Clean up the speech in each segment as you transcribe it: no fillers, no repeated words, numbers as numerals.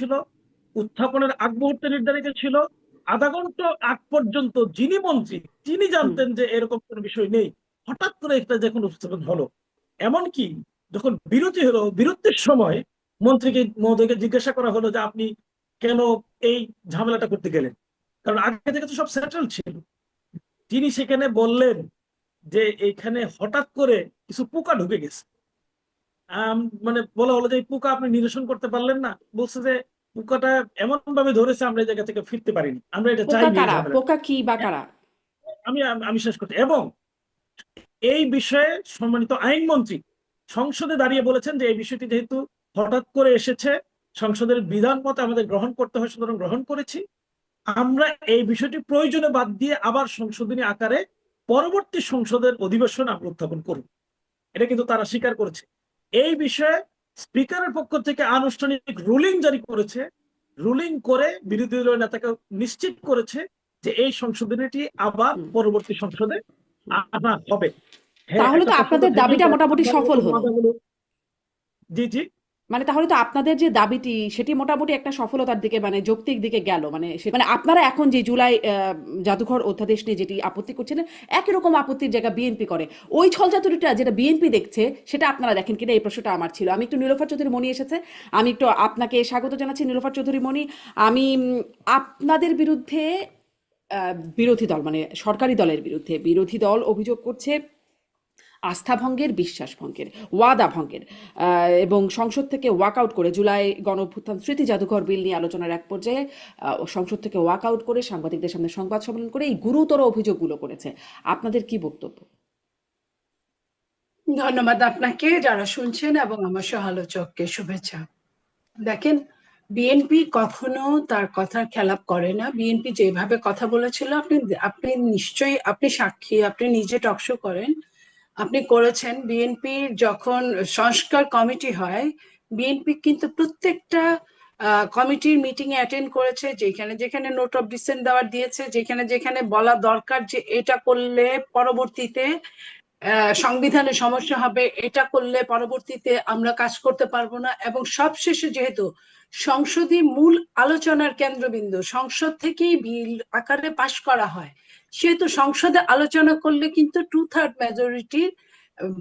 ছিল, উত্থাপনের আগ মুহূর্তে নির্ধারিত ছিল। আধা ঘন্টা আগ পর্যন্ত যিনি মন্ত্রী তিনি হুম। জানতেন যে এরকম কোনো বিষয় নেই। হঠাৎ করে একটা যখন উপস্থাপন হলো, এমনকি যখন বিরতি হলো, বিরতির সময় মন্ত্রীকে মহোদয়কে জিজ্ঞাসা করা হলো যে আপনি কেন এই ঝামেলাটা করতে গেলেন, কারণ আগে থেকে তো সব সেটেল ছিল। তিনি সেখানে বললেন যে এইখানে হঠাৎ করে কিছু পোকা ঢুকে গেছে। মানে বলা হলো যে এই পোকা আপনি নিরসন করতে পারলেন না। বলছে যে পোকাটা এমন ভাবে ধরেছে আমরা এই জায়গা থেকে ফিরতে পারিনি, আমরা এটা পোকা চাইনি এই কারা, ঝামেলাটা। পোকা কি বা কারা? আমি আমি শেষ করতে, এবং এই বিষয়ে সম্মানিত আইনমন্ত্রী সংসদে দাঁড়িয়ে বলেছেন যে এই বিষয়টি যেহেতু হঠাৎ করে এসেছে, সংসদের বিধান মতে আমাদের গ্রহণ করতে হয়, সুতরাং গ্রহণ করেছি। আমরা এই বিষয়টি প্রয়োজনে বাদ দিয়ে আবার সংশোধনী আকারে পরবর্তী সংসদের অধিবেশন আমরা উত্থাপন করব। এটা কিন্তু তারা স্বীকার করেছে। এই বিষয়ে স্পিকারের পক্ষ থেকে আনুষ্ঠানিক রুলিং জারি করেছে, রুলিং করে বিরোধী দলীয় নেতাকে নিশ্চিত করেছে যে এই সংশোধনীটি আবার হুম। পরবর্তী সংসদে আনা হবে। হ্যাঁ, তাহলে একটা তো প্রসঙ্গ আপনাদের থেকেই দাবিটা যায়, মোটামুটি আপনার সফল নতুন হলো। ওয়াদাগুলো। জি জি। মানে তাহলে তো আপনাদের যে দাবিটি সেটি মোটামুটি একটা সফলতার দিকে, মানে যৌক্তিক দিকে গেল। মানে মানে আপনারা এখন যে জুলাই জাদুঘর অধ্যাদেশ নিয়ে যেটি আপত্তি করছিলেন, একই রকম আপত্তির জায়গা বিএনপি করে। ওই ছলচাতুরিটা যেটা বিএনপি দেখছে সেটা আপনারা দেখেন কিনা, এই প্রশ্নটা আমার ছিল। আমি একটু নীলোফার চৌধুরী মণি এসেছে, আমি একটু আপনাকে স্বাগত জানাচ্ছি নীলোফার চৌধুরী মণি। আমি আপনাদের বিরুদ্ধে বিরোধী দল মানে সরকারি দলের বিরুদ্ধে বিরোধী দল অভিযোগ করছে আস্থা ভঙ্গের, বিশ্বাস ভঙ্গের, ওয়াদা ভঙ্গের, এবং সংসদ থেকে ওয়াকআউট করে জুলাই গণঅভ্যুত্থান স্মৃতি জাদুঘর বিল নিয়ে আলোচনার এক পর্যায়ে সংসদ থেকে ওয়াকআউট করে সাংবাদিকদের সামনে সংবাদ সম্মেলন করে এই গুরুতর অভিযোগগুলো করেছে। আপনাদের কি বক্তব্য? ধন্যবাদ আপনাকে, যারা শুনছেন, এবং আমার সহ-আলোচককে শুভেচ্ছা। দেখেন, বিএনপি কখনো তার কথার খেলাপ করে না। বিএনপি যেভাবে কথা বলেছিল, আপনি আপনি নিশ্চয়ই আপনি সাক্ষী, আপনি নিজে টকশো করেন, আপনি করেছেন। বিএনপির যখন সংস্কার কমিটি হয়, বিএনপি কিন্তু প্রত্যেকটা কমিটির মিটিং এ অ্যাটেন্ড করেছে, যেখানে যেখানে নোট অফ ডিসেন্ট দেওয়ার দিয়েছে, যেখানে যেখানে বলা দরকার যে এটা করলে পরবর্তীতে সংবিধানে সমস্যা হবে, এটা করলে পরবর্তীতে আমরা কাজ করতে পারবো না, এবং সবশেষে যেহেতু সংসদই মূল আলোচনার কেন্দ্রবিন্দু, সংসদ থেকেই বিল আকারে পাশ করা হয়, সেহেতু সংসদে আলোচনা করলে কিন্তু 2/3 মেজরিটির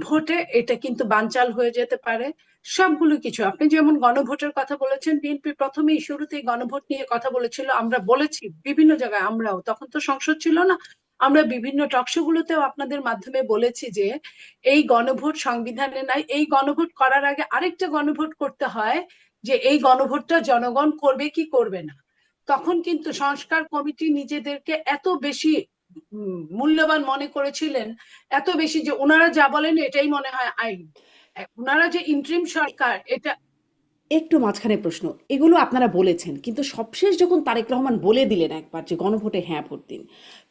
ভোটে এটা কিন্তু বানচাল হয়ে যেতে পারে। সবগুলো কিছু, আপনি যেমন গণভোটের কথা বলেছেন, বিএনপি প্রথমেই শুরুতেই গণভোট নিয়ে কথা বলেছিল। আমরা বলেছি বিভিন্ন জায়গায়, আমরাও তখন তো সংসদ ছিল না, আমরা বিভিন্ন টকশো গুলোতেও আপনাদের মাধ্যমে বলেছি যে এই গণভোট সংবিধানে নাই। এই গণভোট করার আগে আরেকটা গণভোট করতে হয়, যে এই গণভোটটা জনগণ করবে কি করবে না। তখন কিন্তু সংস্কার কমিটি নিজেদেরকে এত বেশি মূল্যবান মনে করেছিলেন, এত বেশি যে ওনারা যা বলেন এটাই মনে হয় আইন। ওনারা যে ইন্টারিম সরকার, এটা একটু মাঝখানে প্রশ্ন, এগুলো আপনারা বলেছেন, কিন্তু সবশেষ যখন তারেক রহমান বলে দিলেন একবার যে গণভোটে হ্যাঁ ভোট দিন,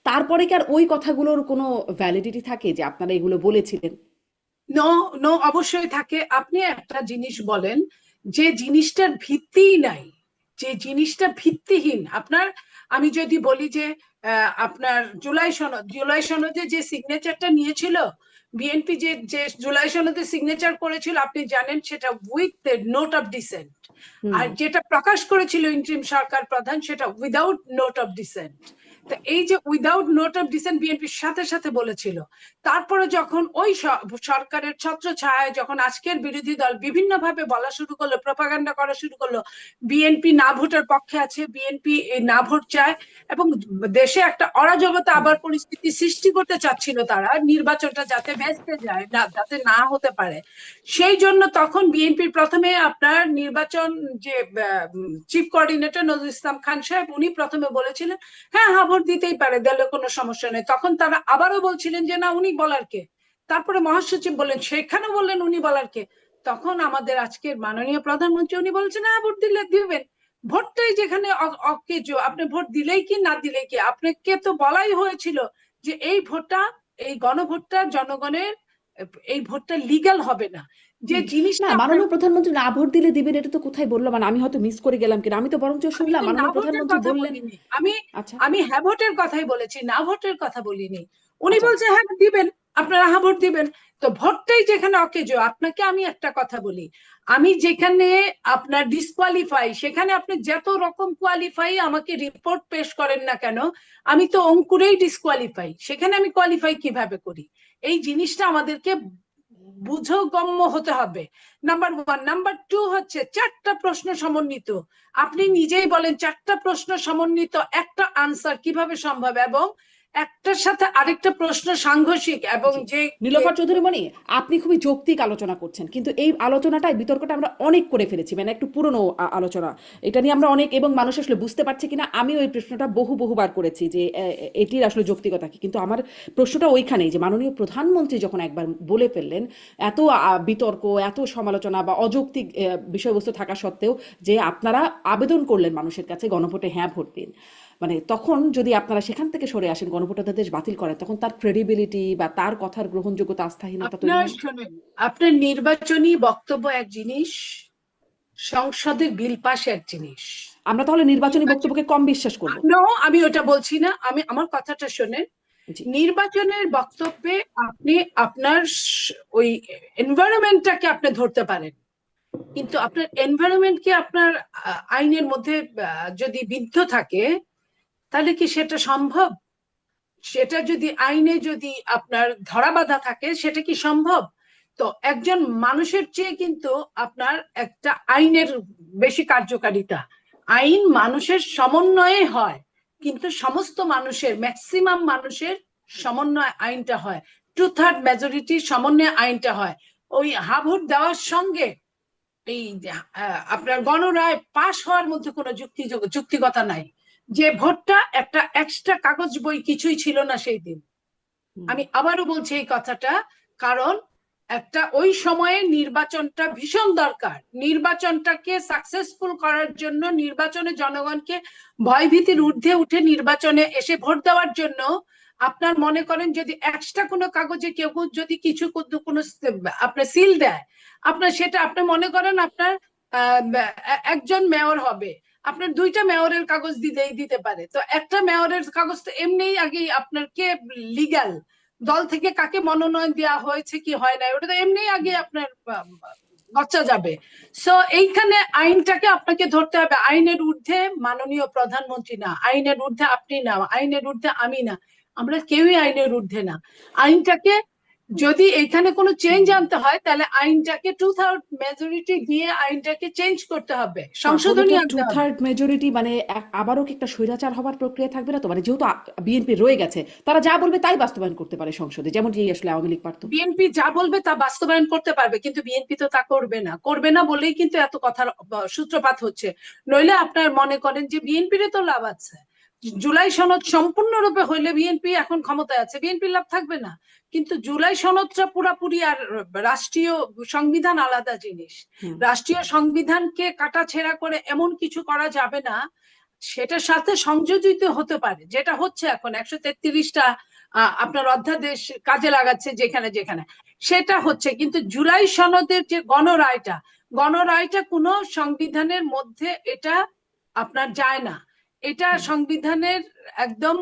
তারপরে কি আর ওই কথাগুলোর কোনো ভ্যালিডিটি থাকে যে আপনারা এগুলো বলেছিলেন? নো, নো, অবশ্যই থাকে। আপনি একটা জিনিস বলেন, যে জিনিসটার ভিত্তিই নাই, যে জিনিসটা ভিত্তিহীন, আপনার, আমি যদি বলি যে আপনার জুলাই সনদে যে সিগনেচারটা নিয়েছিল বিএনপি, যে যে জুলাই সনদে সিগনেচার করেছিল, আপনি জানেন সেটা উইথ নোট অফ ডিসেন্ট। হুম। আর যেটা প্রকাশ করেছিল ইন্টারিম সরকার প্রধান, সেটা উইদাউট নোট অফ ডিসেন্ট। তো এই যে উইদাউট নোট অফ ডিসেন্ট বিএনপির সাথে সাথে বলেছিল। তারপরে যখন ওই সরকারের ছত্রছায়ায় যখন আজকের বিরোধী দল বিভিন্ন ভাবে বলা শুরু করলো, প্রপাগান্ডা করা শুরু করলো, বিএনপি না ভোটের পক্ষে আছে, বিএনপি না ভোট চায়, এবং দেশে একটা অরাজকতা আবার পরিস্থিতি সৃষ্টি করতে চাচ্ছিল তারা, নির্বাচনটা যাতে ভেস্তে যায় না, যাতে না হতে পারে। সেই জন্য তখন বিএনপির প্রথমে আপনার নির্বাচন যে চিফ কোঅর্ডিনেটর নজরুল ইসলাম খান সাহেব, উনি প্রথমে বলেছিলেন হ্যাঁ হ্যাঁ ভোট দিতেই পারে, দলে কোনো সমস্যা নেই। তখন তারা আবারও বলছিলেন যে না, উনি বলার কে। তারপরে মহাসচিব বললেন, সেখানেও বললেন উনি বলার কে। তখন আমাদের আজকের মাননীয় প্রধানমন্ত্রী উনি বলছেন হ্যাঁ ভোট দিলে দিবেন। ভোটটাই যেখানে অকেজো, আপনি ভোট দিলেই কি না দিলেই কি, আপনাকে তো বলাই হয়েছিল যে এই ভোটটা, এই গণভোটটা জনগণের, এই ভোটটা লিগ্যাল হবে না। যে না, জিনিসটা আপনার, মাননীয় প্রধানমন্ত্রী না ভোট দিলে দিবেন এটা তো কোথায় বললো? মানে আমি হয়তো মিস করে গেলাম কিনা, আমি তো বরঞ্চ আমি শুনলাম তো না মাননীয় ভোটের প্রধানমন্ত্রী কথা বললেন। বলিনি, আমি আচ্ছা। আমি হ্যাঁ ভোটের কথাই বলেছি, না ভোটের কথা বলিনি। উনি আচ্ছা। বলছে হ্যাঁ দিবেন। আপনারা হা ভোট দিবেন। তো ভোটটাই যেখানে অকেজো। আপনাকে আমি একটা কথা বলি, আমি যেখানে আপনার ডিসকোয়ালিফাই, সেখানে আপনি যত রকম কোয়ালিফাই আমাকে রিপোর্ট পেশ করেন না কেন, আমি তো অঙ্কুরেই ডিসকোয়ালিফাই, সেখানে আমি কোয়ালিফাই কিভাবে করি? এই জিনিসটা আমাদেরকে বুঝগম্য হতে হবে, নাম্বার ওয়ান। নাম্বার টু হচ্ছে 4টা প্রশ্ন সমন্বিত। আপনি নিজেই বলেন 4টা প্রশ্ন সমন্বিত একটা আনসার কিভাবে সম্ভব, এবং একটার সাথে আরেকটা প্রশ্ন সাংঘর্ষিক, এবং জি। যে নীলোফার চৌধুরী মণি, আপনি খুবই যৌক্তিক আলোচনা করছেন, কিন্তু এই আলোচনাটাই বিতর্কটা আমরা অনেক করে ফেলেছি, মানে একটু পুরনো আলোচনা, এটা নিয়ে আমরা অনেক, এবং মানুষ আসলে বুঝতে পারছে কিনা আমিও এই প্রশ্নটা বহুবার করেছি যে এটির আসলে যৌক্তিকতা কি। কিন্তু আমার প্রশ্নটা ওইখানেই যে মাননীয় প্রধানমন্ত্রী যখন একবার বলে ফেললেন, এত বিতর্ক, এত সমালোচনা বা অযৌক্তিক বিষয়বস্তু থাকা সত্ত্বেও, যে আপনারা আবেদন করলেন মানুষের কাছে গণভোটে হ্যাঁ ভোট দিন, মানে তখন যদি আপনারা সেখান থেকে সরে আসেন, গণভোটাধিকার বাতিল করেন, তখন তার ক্রেডিবিলিটি বা তার কথার গ্রহণযোগ্যতা, আস্থাহীনতা তৈরি আপনার হয় না? শুনেন, আপনার নির্বাচনী বক্তব্য এক জিনিস, সংসদের বিল পাস এক জিনিস। আমরা তাহলে নির্বাচনী নির্বাচন, বক্তব্যকে কম বিশ্বাস করব? নো, আমি ওটা বলছি না, আমি আমার কথাটা শোনেন। জি। নির্বাচনের বক্তব্যে আপনি আপনার ওই এনভায়রনমেন্টটাকে আপনি ধরতে পারেন, কিন্তু আপনার এনভায়রনমেন্টকে আপনার আইনের মধ্যে যদি বিদ্ধ থাকে, তাহলে কি সেটা সম্ভব? সেটা যদি আইনে যদি আপনার ধরা বাঁধা থাকে, সেটা কি সম্ভব? তো একজন মানুষের চেয়ে কিন্তু আপনার একটা আইনের বেশি কার্যকারিতা। আইন মানুষের সমন্বয়ে হয়, কিন্তু সমস্ত মানুষের, ম্যাক্সিমাম মানুষের সমন্বয় আইনটা হয়, 2/3 মেজরিটির সমন্বয়ে আইনটা হয়। ওই হা ভোট দেওয়ার সঙ্গে এই আপনার গণরায় পাশ হওয়ার মধ্যে কোনো যুক্তিকতা নাই। যে ভোটটা একটা এক্সট্রা কাগজ বই কিছুই ছিল না সেই দিন। আমি আবারও বলছি এই কথাটা, কারণ একটা ওই সময়ে নির্বাচনটা ভীষণ দরকার। নির্বাচনটাকে সাকসেসফুল করার জন্য, নির্বাচনে জনগণকে ভয়ভীতির ঊর্ধ্বে উঠে নির্বাচনে এসে ভোট দেওয়ার জন্য, আপনার মনে করেন যদি এক্সট্রা কোনো কাগজে কেউ যদি কিছু কোনো আপনার সিল দেয়, আপনার সেটা আপনি মনে করেন আপনার একজন মেয়র হবে, আপনার 2টা মেয়রের কাগজ দিতে পারে। তো একটা মেয়রের কাগজ তো এমনিই আগে আপনার কে লিগ্যাল, দল থেকে কাকে মনোনয়ন দেওয়া হয়েছে কি হয় না, ওটা তো এমনি আগে আপনার বাচ্চা যাবে। সো এইখানে আইনটাকে আপনাকে ধরতে হবে। আইনের ঊর্ধ্বে মাননীয় প্রধানমন্ত্রী না, আইনের ঊর্ধ্বে আপনি না, আইনের ঊর্ধ্বে আমি না, আমরা কেউই আইনের ঊর্ধ্বে না। আইনটাকে যদি এখানে কোনো চেঞ্জ আনতে হয়, তাহলে আইনটাকে 2/3 মেজরিটি দিয়ে আইনটাকে চেঞ্জ করতে হবে, তাহলে সংশোধনী তো আনতে টু হবে। থার্ড মেজরিটি মানে আবারও কি একটা স্বৈরাচার হবার প্রক্রিয়া থাকবে না তো? মানে যেহেতু বিএনপি রয়ে গেছে, তারা যা বলবে তাই বাস্তবায়ন করতে পারে সংসদে, যেমনটি আসলে আওয়ামী লীগ পারত। বিএনপি যা বলবে তা বাস্তবায়ন করতে পারবে, কিন্তু বিএনপি তো তা করবে না, করবে না বলেই কিন্তু এত কথার সূত্রপাত হচ্ছে। নইলে আপনার মনে করেন যে বিএনপির তো লাভ আছে, জুলাই সনদ সম্পূর্ণরূপে হইলে বিএনপি এখন ক্ষমতায় আছে, বিএনপির লাভ থাকবে না। কিন্তু জুলাই সনদটা পুরাপুরি, আর রাষ্ট্রীয় সংবিধান আলাদা জিনিস। রাষ্ট্রীয় সংবিধানকে কাটাছেঁড়া করে এমন কিছু করা যাবে না, সেটার সাথে সংযোজিত হতে পারে, যেটা হচ্ছে এখন 133টা আপনার অধ্যাদেশ কাজে লাগাচ্ছে যেখানে যেখানে, সেটা হচ্ছে। কিন্তু জুলাই সনদের যে গণরায়টা কোনো সংবিধানের মধ্যে এটা আপনার যায় না, এটা সংবিধানের একদম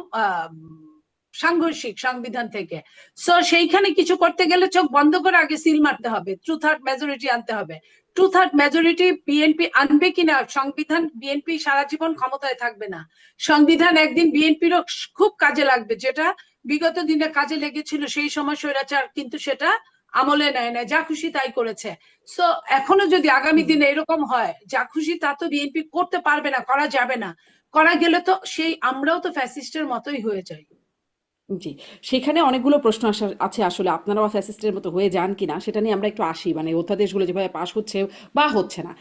সাংঘর্ষিক সংবিধান থেকে। সো সেইখানে কিছু করতে গেলে চোখ বন্ধ করে আগে সিল মারতে হবে, 2/3 মেজরিটি আনতে হবে। 2/3 মেজরিটি বিএনপি আনবে কিনা, সংবিধান বিএনপি সারা জীবন ক্ষমতায় থাকবে না, সংবিধান একদিন বিএনপিরও খুব কাজে লাগবে, যেটা বিগত দিনে কাজে লেগেছিল সেই সময় স্বৈরাচার কিন্তু সেটা আমলে নেয় না, যা খুশি তাই করেছে। সো এখনো যদি আগামী দিনে এরকম হয়, যা খুশি তা তো বিএনপি করতে পারবে না, করা যাবে না, করা গেলে তো সেই আমরাও তো ফ্যাসিস্টের মতোই হয়ে যাই। জি। সেখানে অনেকগুলো প্রশ্ন আছে আসলে, আপনারাও ফ্যাসিস্টের মতো হয়ে যান কিনা সেটা নিয়ে আমরা একটু আসি, মানে অধ্যাদেশগুলো যেভাবে পাশ হচ্ছে বা হচ্ছে না,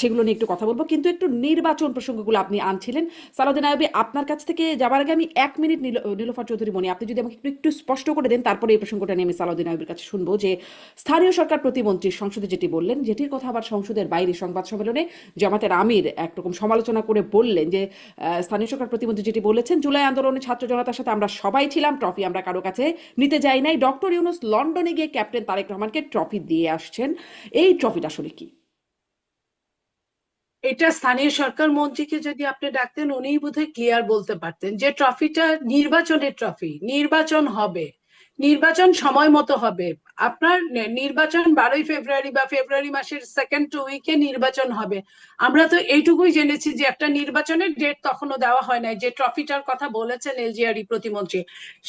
সেগুলো নিয়ে একটু কথা বলবো। কিন্তু একটু নির্বাচন প্রসঙ্গগুলো আপনি আনছিলেন, সালাউদ্দিন আইয়ুবী, আপনার কাছ থেকে যাবার আগে আমি 1 মিনিট, নীলোফার চৌধুরী মনি, আপনি যদি আমাকে একটু একটু স্পষ্ট করে দেন, তারপরে এই প্রসঙ্গটা নিয়ে আমি সালাউদ্দিন আইয়ুবীর কাছে শুনবো, যে স্থানীয় সরকার প্রতিমন্ত্রী সংসদে যেটি বললেন, যেটির কথা আবার সংসদের বাইরে সংবাদ সম্মেলনে জামাতের আমির একরকম সমালোচনা করে বললেন, যে স্থানীয় সরকার প্রতিমন্ত্রী যেটি বলেছেন, জুলাই আন্দোলনে ছাত্র জনতার সাথে আমরা সবাই ছিলাম, ট্রফি আমরা কারো কাছে নিতে যাই নাই, ডক্টর ইউনূস লন্ডনে গিয়ে ক্যাপ্টেন তারেক রহমানকে ট্রফি দিয়ে আসছেন। এই ট্রফিটা আসলে কি? এটা স্থানীয় সরকার মন্ত্রীকে যদি আপনি ডাকতেন, উনিই বোধহয় ক্লিয়ার বলতে পারতেন যে ট্রফিটা নির্বাচনের ট্রফি, নির্বাচন হবে, নির্বাচন সময় মতো হবে। আপনার নির্বাচন 12ই ফেব্রুয়ারি বা ফেব্রুয়ারি মাসের সেকেন্ড উইকে নির্বাচন হবে। আমরা তো এইটুকুই জেনেছি যে একটা নির্বাচনের ডেট তখনও দেওয়া হয় নাই, যে ট্রফিটার কথা বলেছেন এলজিআরই প্রতিমন্ত্রী,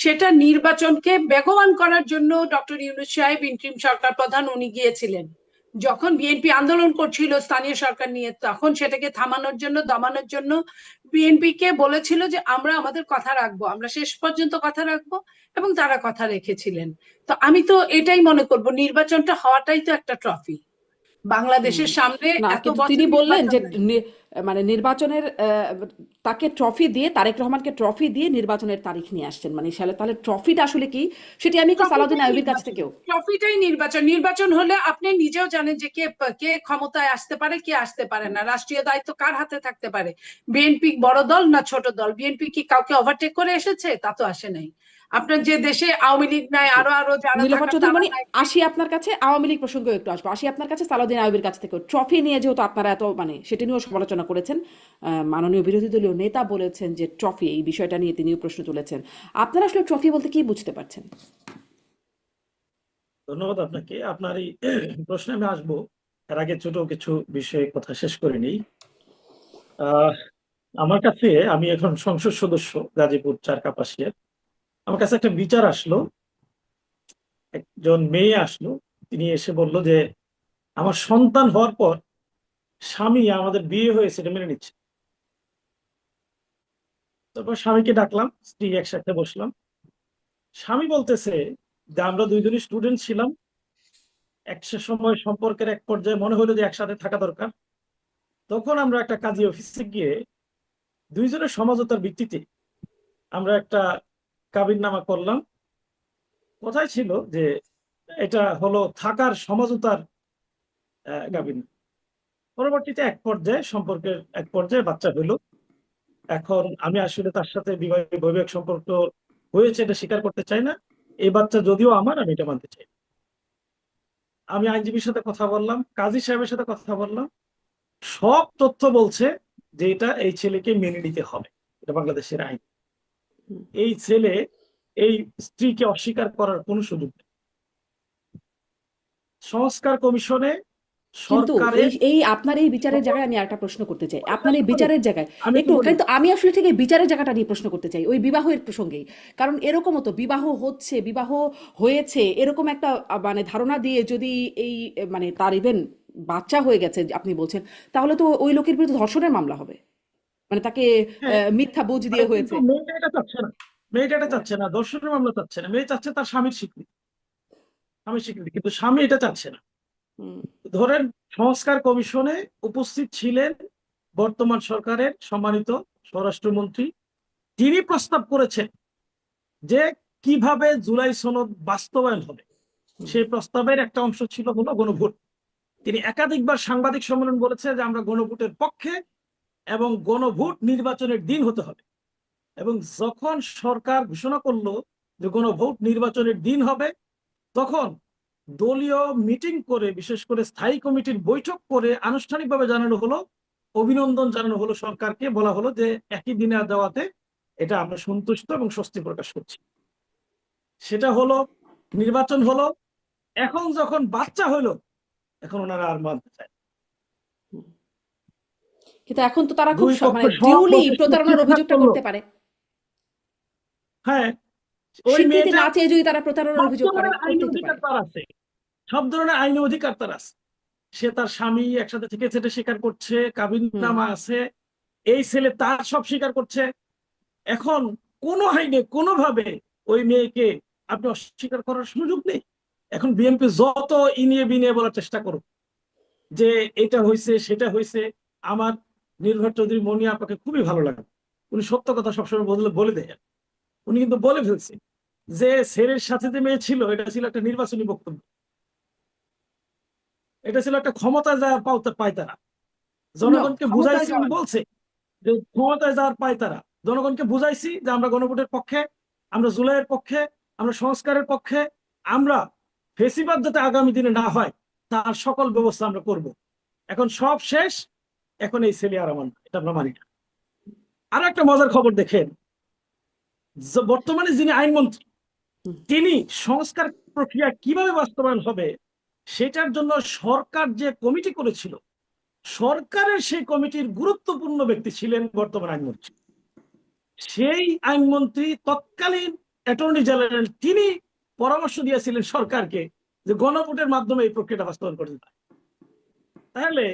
সেটা নির্বাচনকে বেগবান করার জন্য ডক্টর ইউনূস সাহেব, ইন্টারিম সরকার প্রধান, উনি গিয়েছিলেন। যখন বিএনপি আন্দোলন করছিল স্থানীয় সরকার নিয়ে, তখন সেটাকে থামানোর জন্য, দমানোর জন্য বিএনপি কে বলেছিল যে আমরা আমাদের কথা রাখবো, আমরা শেষ পর্যন্ত কথা রাখবো, এবং তারা কথা রেখেছিলেন। তো আমি তো এটাই মনে করব, নির্বাচনটা হওয়াটাই তো একটা ট্রফি বাংলাদেশের সামনে। না, এত কিন্তু বছর তিনি বললেন যে নির্বাচন নাই। মানে নির্বাচনের তাকে ট্রফি দিয়ে, তারেক রহমানকে ট্রফি দিয়ে নির্বাচনের তারিখ নিয়ে আসছেন, মানে তাহলে ট্রফিটা আসলে কি সেটি আমি একটু সালাউদ্দিন ট্রফিটাই আইয়ুবের কাছ নির্বাচন, থেকেও। ট্রফিটাই নির্বাচন। নির্বাচন হলে আপনি নিজেও জানেন যে কে কে ক্ষমতায় আসতে পারে, কে আসতে পারে না, রাষ্ট্রীয় দায়িত্ব কার হাতে থাকতে পারে। বিএনপি বড় দল না ছোট দল? বিএনপি কি কাউকে ওভারটেক করে এসেছে? তা তো আসে নাই। আপনার যে দেশে আওয়ামী লীগ নাই, জি, আরো আরো যারা নীলোফার থাকার চৌধুরী তারা মনি, নাই। আসি আপনার কাছে, আওয়ামী লীগ প্রসঙ্গে একটু আসবো, আসি আপনার কাছে সালাউদ্দিন আইয়ুবের কাছ থেকেও। ট্রফি নিয়ে যেহেতু আপনারা এত মানে সেটা নিয়েও সমালোচনা করেছেন, মাননীয় বিরোধী দলীয় নেতা বলেছেন যে ট্রফি, এই বিষয়টা নিয়ে তিনিও প্রশ্ন তুলেছেন। আপনারা আসলে ট্রফি বলতে কি বুঝতে পারছেন? ধন্যবাদ আপনাকে। আপনার এই প্রশ্নে আমি আসবো, এর আগে ছোট কিছু বিষয়ে কথা শেষ করে নিই। আহ আমার কাছে, আমি এখন সংসদ সদস্য গাজীপুর 4 কাপাসিয়ার। আমার কাছে একটা বিচার আসলো, একজন মেয়ে আসলো, তিনি এসে বলল যে আমার সন্তান হওয়ার পর স্বামী আমাদের বিয়ে হয়েছে এটা মেনে নিচ্ছে। তারপর স্বামীকে ডাকলাম, স্ত্রী একসাথে বসলাম। স্বামী বলতেছে যে আমরা দুইজনই স্টুডেন্ট ছিলাম, একটা সময় সম্পর্কের এক পর্যায়ে মনে হলো যে একসাথে থাকা দরকার। তখন আমরা একটা কাজী অফিসে গিয়ে দুইজনের সমঝোতার ভিত্তিতে আমরা একটা কাবিননামা করলাম। কোথায় ছিল যে এটা হলো থাকার সমঝোতার কাবিন। পরবর্তীতে এক পর্যায়ে, সম্পর্কের এক পর্যায়ে বাচ্চা হইলো। এখন আমি আসলে তার সাথে বৈবাহিক সম্পর্ক হয়েছে এটা স্বীকার করতে চাই না। এই বাচ্চা যদিও আমার, আমি এটা মানতে চাই না। আমি আইনজীবীর সাথে কথা বললাম, কাজী সাহেবের সাথে কথা বললাম, সব তথ্য বলছে যে এটা এই ছেলেকে মেনে নিতে হবে, এটা বাংলাদেশের আইন। এই ছেলে এই স্ত্রীকে অস্বীকার করার কোনো সুযোগ নেই। সংস্কার কমিশনে কিন্তু সরকারের এই এই আপনার এই বিচারের সকল, জায়গায় আমি একটা প্রশ্ন করতে চাই, আপনার এই বিচারের জায়গায় আমি একটু একটু, বলি। কিন্তু আমি আসলে ঠিক এই বিচারের জায়গাটা নিয়ে প্রশ্ন করতে চাই, ওই বিবাহের প্রসঙ্গেই। কারণ এরকমও তো বিবাহ হচ্ছে, বিবাহ হয়েছে এরকম একটা মানে ধারণা দিয়ে যদি এই মানে তার ইভেন বাচ্চা হয়ে গেছে আপনি বলছেন, তাহলে তো ওই লোকের বিরুদ্ধে ধর্ষণের মামলা হবে, মানে তাকে হ্যাঁ, মিথ্যা বুঝ আরে দিয়ে কিন্তু হয়েছে। মেয়েটা এটা চাচ্ছে না, মেয়েটা এটা চাচ্ছে না, ধর্ষণের মামলা চাচ্ছে না, মেয়ে চাচ্ছে তার স্বামীর স্বীকৃতি, স্বামীর স্বীকৃতি, কিন্তু স্বামী এটা চাচ্ছে না। হুম, ধরেন সংস্কার কমিশনে উপস্থিত ছিলেন বর্তমান সরকারের সম্মানিত স্বরাষ্ট্রমন্ত্রী, তিনি প্রস্তাব করেছেন যে কিভাবে জুলাই সনদ বাস্তবায়ন হবে। হুম, সেই প্রস্তাবের একটা অংশ ছিল হলো গণভোট। তিনি একাধিকবার সাংবাদিক সম্মেলন বলেছে যে আমরা গণভোটের পক্ষে, এবং গণভোট নির্বাচনের দিন হতে হবে। এবং যখন সরকার ঘোষণা করলো যে গণভোট নির্বাচনের দিন হবে, তখন দলীয় মিটিং করে, বিশেষ করে স্থায়ী কমিটির বৈঠক করে আনুষ্ঠানিকভাবে জানানো হলো, অভিনন্দন জানানো হলো সরকারকে, বলা হলো যে একই দিনে দেওয়াতে এটা আমরা সন্তুষ্ট এবং স্বস্তি প্রকাশ করছি। সেটা হলো, নির্বাচন হলো। এখন যখন বাচ্চা হলো, এখন ওনারা আর মানতে চায় না। হুম। কিন্তু এখন তো তারা খুব দুই পক্ষ মানে সব ডিউলি বলতে প্রতারণার ঠিকঠাক অভিযোগটা করলো। করতে পারে। হ্যাঁ, ওই স্বীকৃতি মেয়েটা, না চেয়ে যদি তারা প্রতারণার সব অভিযোগ করে, ধরনের আইনি করতেই তো অধিকার পারে। তার আছে, সব ধরনের আইনি অধিকার তার আছে। সে তার স্বামী একসাথে থেকে সেটা স্বীকার করছে, হুম। কাবিননামা আছে, এই ছেলে তার সব স্বীকার করছে। এখন কোনো আইনে কোনোভাবে ওই মেয়েকে আপনি অস্বীকার করার সুযোগ নেই। এখন বিএনপি যত ইনিয়ে বিনিয়ে বলার চেষ্টা করুক যে এটা হয়েছে সেটা হয়েছে, আমার নির্ভর চৌধুরী মনি আপাকে খুবই ভালো লাগে, উনি সত্য কথা সবসময় বলে বলে দেয়। উনি কিন্তু বলে ফেলছে যে ছেলের সাথে যে মেয়ে ছিল এটা ছিল একটা নির্বাচনী বক্তব্য, এটা ছিল একটা ক্ষমতায় যাওয়ার পায় তারা, জনগণকে ক্ষমতায় বুঝাইছি। উনি যাওয়ার। বলছে যে ক্ষমতায় যাওয়ার পায় তারা, জনগণকে বুঝাইছি যে আমরা গণভোটের পক্ষে, আমরা জুলাইয়ের পক্ষে, আমরা সংস্কারের পক্ষে, আমরা ফেসিবাদ যাতে আগামী দিনে না হয় তার সকল ব্যবস্থা আমরা করব। এখন সব শেষ, এখন এই ছেলে আর আমার না, এটা আমরা মানি না। আরো একটা মজার খবর দেখেন, বর্তমানে যিনি আইনমন্ত্রী, হুম। তিনি সংস্কার প্রক্রিয়া কিভাবে বাস্তবায়ন হবে সেটার জন্য সরকার যে কমিটি করেছিল, সরকারের সেই কমিটির গুরুত্বপূর্ণ ব্যক্তি ছিলেন বর্তমান আইনমন্ত্রী। সেই আইনমন্ত্রী তৎকালীন অ্যাটর্নি জেনারেল, তিনি পরামর্শ দিয়েছিলেন সরকারকে যে গণভোটের মাধ্যমে এই প্রক্রিয়াটা বাস্তবায়ন করতে পারে। তাহলে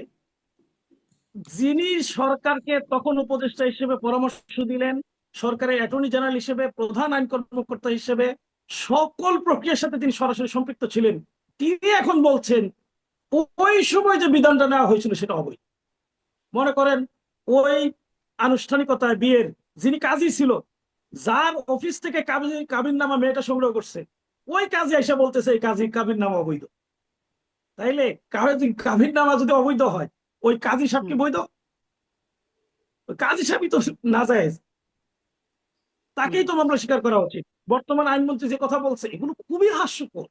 যিনি সরকারকে তখন উপদেষ্টা হিসেবে পরামর্শ দিলেন, সরকারের অ্যাটর্নি জেনারেল হিসেবে, প্রধান আইন কর্মকর্তা হিসেবে সকল প্রক্রিয়ার সাথে তিনি সরাসরি সম্পৃক্ত ছিলেন, তিনি এখন বলছেন ওই সময় যে বিধানটা নেওয়া হয়েছিল সেটা অবৈধ। মনে করেন ওই আনুষ্ঠানিকতায় বিয়ের যিনি কাজী ছিল, যার অফিস থেকে কাবিন নামা মেয়েটা সংগ্রহ করছে, ওই কাজী এসে বলতেছে এই কাবিন নামা অবৈধ। তাইলে কাবিন নামা যদি অবৈধ হয়, ওই কাজী সাহেব কি বৈধ? ওই কাজী সাহেবই তো নাজায়েজ, তাকেই তো মামলা স্বীকার করা উচিত। বর্তমান আইনমন্ত্রী যে কথা বলছে এগুলো খুবই হাস্যকর।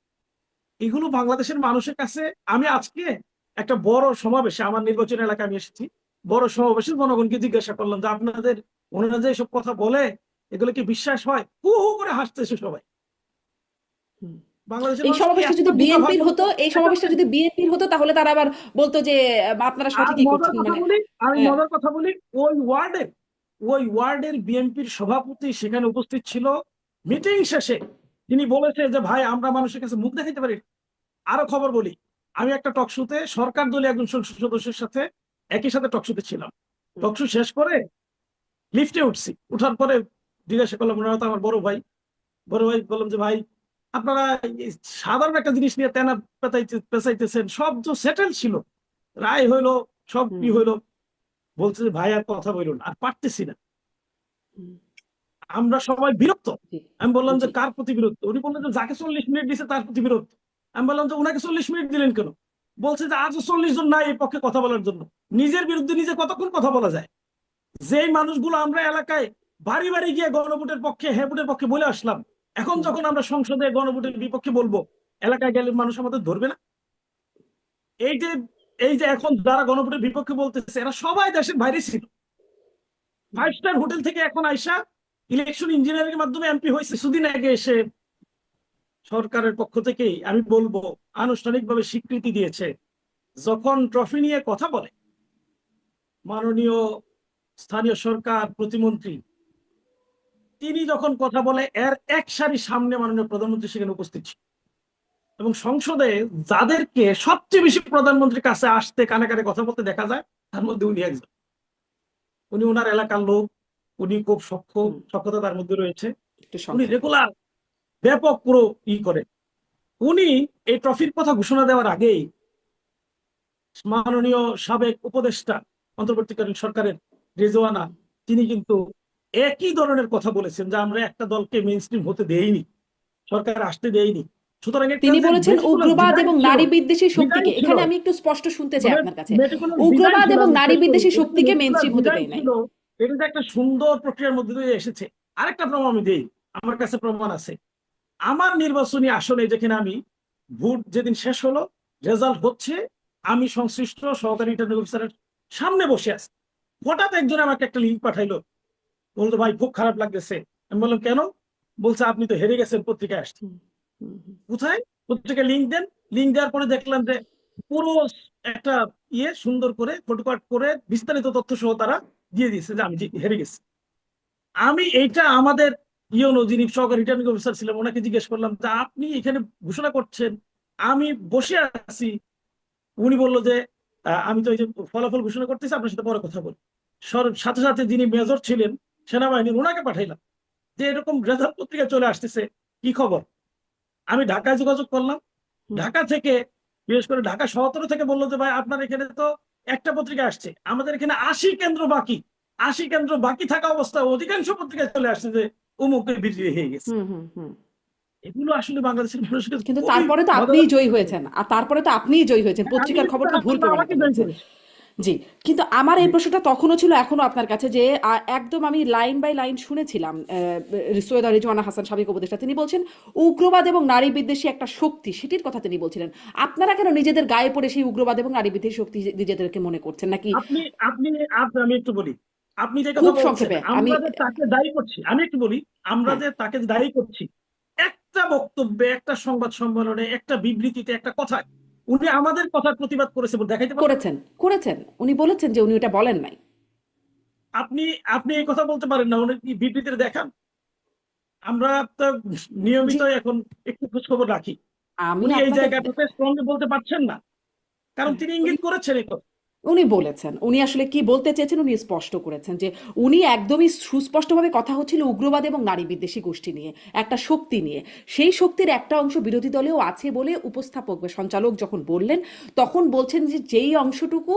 এগুলো বাংলাদেশের মানুষের কাছে, আমি আজকে একটা বড় সমাবেশে, আমার নির্বাচনী এলাকায় আমি এসেছি, বড় সমাবেশে জনগণকে জিজ্ঞাসা করলাম যে আপনাদের ওনারা যে এসব কথা বলে এগুলো কি বিশ্বাস হয়? হু হু করে হাসতেছে সবাই। হুম। বাংলাদেশের এই মানুষ কি সমাবেশটা এত যদি বোকা হয় বিএনপির বলুন হতো, তো? এই সমাবেশটা যদি বিএনপির হতো, তাহলে তারা আবার বলতো যে আপনারা আর সঠিকই মজার করছেন, কথা মানে বলি, আমি হ্যাঁ। মজার কথা বলি, ওই ওয়ার্ডের বিএনপির সভাপতি সেখানে উপস্থিত ছিল। মিটিং শেষে তিনি বলেছে যে ভাই আমরা মানুষের কাছে মুখ দেখাইতে পারি। আরো খবর বলি, আমি একটা টকশোতে সরকার দলীয় একজন সংসদ সদস্যের সাথে একই সাথে টকশোতে ছিলাম। টকশো শেষ করে লিফটে উঠছি, উঠার পরে জিজ্ঞাসা করলাম, ওনারা তো আমার বড় ভাই বললাম যে ভাই আপনারা এই সাধারণ একটা জিনিস নিয়ে তেনা পেঁচাইতেছেন, সব তো সেটেল ছিল, রায় হইলো, সব হুম, কি হইলো। বলছে যে ভাই আর কথা বলুন, আর পারতেছি না, হুম, আমরা সবাই বিরক্ত। জি, আমি বললাম যে জি, কার প্রতি বিরক্ত? উনি বললেন যে যাকে 40 মিনিট দিছে তার প্রতি বিরক্ত। আমি বললাম যে উনাকে 40 মিনিট দিলেন কেন? বলছে যে আজও 40 জন নাই এই পক্ষে কথা বলার জন্য। নিজের বিরুদ্ধে নিজে কতক্ষণ কথা বলা যায়? যেই মানুষগুলো আমরা এলাকায় বাড়ি বাড়ি গিয়ে গণভোটের পক্ষে, হ্যাঁ ভোটের পক্ষে বলে আসলাম, এখন হুম, যখন আমরা সংসদে গণভোটের বিপক্ষে বলবো, এলাকায় গেলে মানুষ আমাদের ধরবে না? এই যে এই যে এখন যারা গণভোটের বিপক্ষে বলতেছে এরা সবাই দেশের বাইরে ছিল। 5 স্টার হোটেল থেকে এখন আইসা ইলেকশন ইঞ্জিনিয়ারিং এর মাধ্যমে এমপি হয়েছে। কিছুদিন আগে এসে সরকারের পক্ষ থেকেই আমি বলবো আনুষ্ঠানিকভাবে স্বীকৃতি দিয়েছে, যখন ট্রফি নিয়ে কথা বলে মাননীয় স্থানীয় সরকার প্রতিমন্ত্রী, তিনি যখন কথা বলে এর এক সারি সামনে মাননীয় প্রধানমন্ত্রী সেখানে উপস্থিত ছিল। এবং সংসদে যাদেরকে সবচেয়ে বেশি প্রধানমন্ত্রীর কাছে আসতে কানে কানে কথা বলতে দেখা যায়, তার মধ্যে উনি একজন। উনি ওনার এলাকার লোক, উনি খুব হুম, সক্ষতা তার মধ্যে রয়েছে। একটু উনি সংক্ষেপে। রেগুলার ব্যাপক পুরো করে। উনি এই ট্রফির কথা ঘোষণা দেওয়ার আগেই মাননীয় সাবেক উপদেষ্টা অন্তর্বর্তীকালীন সরকারের রেজওয়ানা, হুম। তিনি কিন্তু একই ধরনের কথা বলেছেন যে আমরা একটা দলকে মেইন স্ট্রিম হতে দেইনি, সরকার আসতে দেইনি। সুতরাং একটা তিনি যে বলেছেন মেটিকুলাস উগ্রবাদ ডিজাইন এবং ছিল, নারী বিদ্বেষী ডিজাইন শক্তিকে, ছিল, এখানে আমি একটু স্পষ্ট শুনতে চাই মানে আপনার কাছে, মেটিকুলাস ডিজাইন উগ্রবাদ ছিল, এবং আমি নারী শেষ করি, বিদ্বেষী এটা যে শক্তিকে মেটিকুলাস মেনস্ট্রিম হতে ডিজাইন দেয় নাই। ছিল, এটা যে একটা সুন্দর প্রক্রিয়ার মধ্যে দিয়ে এসেছে। আরেকটা প্রমাণ আমি দেই, আমার কাছে প্রমাণ আছে। আমার নির্বাচনী আসনে যেখানে আমি ভোট যেদিন শেষ হলো, রেজাল্ট হচ্ছে, আমি সংশ্লিষ্ট সহকারী রিটার্নিং অফিসারের সামনে বসে আছি। হঠাৎ একজন আমাকে একটা লিঙ্ক পাঠাইলো, বলতো ভাই খুব খারাপ লাগতেছে। আমি বললাম কেন? বলছে আপনি তো হেরে গেছেন, পত্রিকায় আসছে। হুম, হুম, হুম, কোথায়? পত্রিকায় লিঙ্ক দেন। লিঙ্ক দেওয়ার পরে দেখলাম যে পুরো একটা সুন্দর করে ফটোকাট করে বিস্তারিত তথ্য সহ তারা দিয়ে দিয়েছে যে আমি হেরে গেছি। আমি এইটা আমাদের যিনি সহকারী রিটার্নিং অফিসার ছিলেন ওনাকে জিজ্ঞেস করলাম যে আপনি এখানে ঘোষণা করছেন, আমি বসে আছি। উনি বললো যে আমি তো এই যে ফলাফল ঘোষণা করতেছি, আপনার সাথে পরে কথা বলি। সাথে সাথে যিনি মেজর ছিলেন সেনাবাহিনীর, ওনাকে পাঠাইলাম যে এরকম রেজাল্ট পত্রিকা চলে আসতেছে, কি খবর? আমি ঢাকায় যোগাযোগ করলাম। হুম। ঢাকা থেকে, বিশেষ করে ঢাকা 17 থেকে বললো যে ভাই আপনার এখানে তো একটা পত্রিকা আসছে, আমাদের এখানে 80 কেন্দ্র বাকি। 80 কেন্দ্র বাকি থাকা অবস্থায় অধিকাংশ পত্রিকায় চলে আসছে যে অমুকের বিজয়ী হয়ে গেছে। হুম, হুম, হুম। এগুলো আসলে বাংলাদেশের মানুষের কাছে কিন্তু খুবই তারপরে তো মজা আপনিই জয়ী লাগছে। হয়েছেন, আর তারপরে তো আপনিই জয়ী হয়েছেন, আমি পত্রিকার খবরটা ভুল আল্লাহ প্রমাণিত আমাকে জয় হয়েছে। করেছে। জি, কিন্তু আমার এই জি। প্রশ্নটা তখনও ছিল, এখনো আপনার কাছে, যে একদম আমি লাইন বাই লাইন শুনেছিলাম সৈয়দা রিজওয়ানা হাসান সাবেক উপদেষ্টা, তিনি বলছেন উগ্রবাদ এবং নারী বিদ্বেষী একটা শক্তি, সেটির কথা তিনি বলছিলেন। আপনারা কেন নিজেদের গায়ে পড়ে সেই উগ্রবাদ এবং নারী বিদ্বেষী শক্তি নিজেদেরকে মনে করছেন নাকি? আপনি আপনি আমি একটু বলি, আপনি যে কথা খুব বলছেন সংক্ষেপে আমি, আমরা যে তাকে দায়ী করছি, আমি একটু বলি, আমরা হ্যাঁ, যে তাকে দায়ী করছি, একটা বক্তব্যে, একটা সংবাদ সম্মেলনে, একটা বিবৃতিতে, একটা কথায় উনি আমাদের কথার প্রতিবাদ করেছে বলে দেখাইতে পারবেন? করেছেন, করেছেন, উনি বলেছেন যে উনি ওটা বলেন নাই। আপনি আপনি এই কথা বলতে পারেন না, উনি কি বিবৃতিতে দেখান? আমরা তো জি, নিয়মিত এখন একটু খোঁজ খবর রাখি। আমি উনি এই আপনাকে জায়গাটাতে স্ট্রংলি বলতে পারছেন না, কারণ হ্যাঁ, তিনি ইঙ্গিত করেছেন এই কথা। উনি বলেছেন, উনি আসলে কি বলতে চেয়েছেন উনি স্পষ্ট করেছেন যে উনি একদমই সুস্পষ্টভাবে কথা হচ্ছিল উগ্রবাদ এবং নারী বিদ্বেষী গোষ্ঠী নিয়ে, একটা শক্তি নিয়ে। সেই শক্তির একটা অংশ বিরোধী দলেও আছে বলে উপস্থাপক বা সঞ্চালক যখন বললেন, তখন বলছেন যে যেই অংশটুকু